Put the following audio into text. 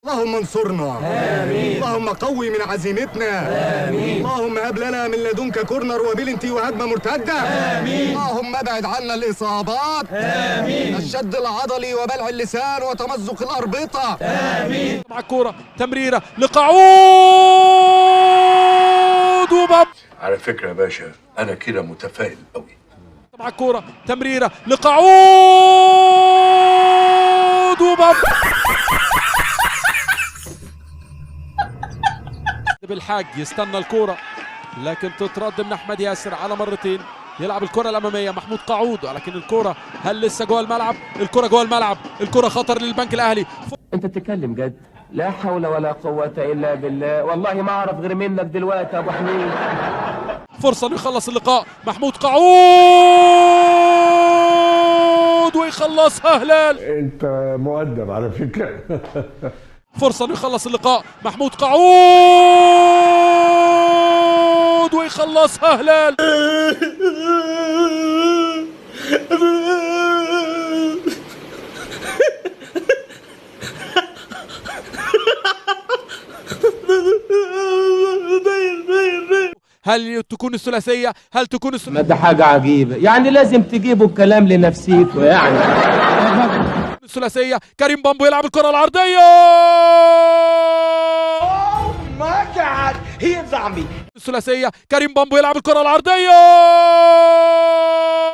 اللهم انصرنا. آمين. اللهم قوي من عزيمتنا. آمين. اللهم هب لنا من لدنك كورنر وبلنتي وهجمة مرتدة. آمين. اللهم ابعد عنا الإصابات. آمين. الشد العضلي وبلع اللسان وتمزق الأربطة. آمين. مع الكورة تمريرة لقعود وباب. على فكرة يا باشا أنا كده متفائل قوي. مع الكورة تمريرة لقعود وباب. بالحاج يستنى الكرة لكن تترد من احمد ياسر على مرتين. يلعب الكرة الامامية محمود قعود ولكن الكرة هل لسه جوه الملعب؟ الكرة جوه الملعب، الكرة خطر للبنك الاهلي. انت بتتكلم جد؟ لا حول ولا قوة الا بالله، والله ما اعرف غير منك دلوقتي يا ابو حميد. فرصة انه يخلص اللقاء، محمود قعود ويخلصها هلال. انت مؤدب على فكرة. فرصة انه يخلص اللقاء، محمود قعود ويخلصها هلال. هل تكون الثلاثية؟ هل تكون ما ده حاجة عجيبة، يعني لازم تجيبوا الكلام لنفسيكوا يعني. الثلاثية. كريم بامبو يلعب الكرة العرضية. My God, he is on me. الثلاثية. كريم بامبو يلعب الكرة العرضية.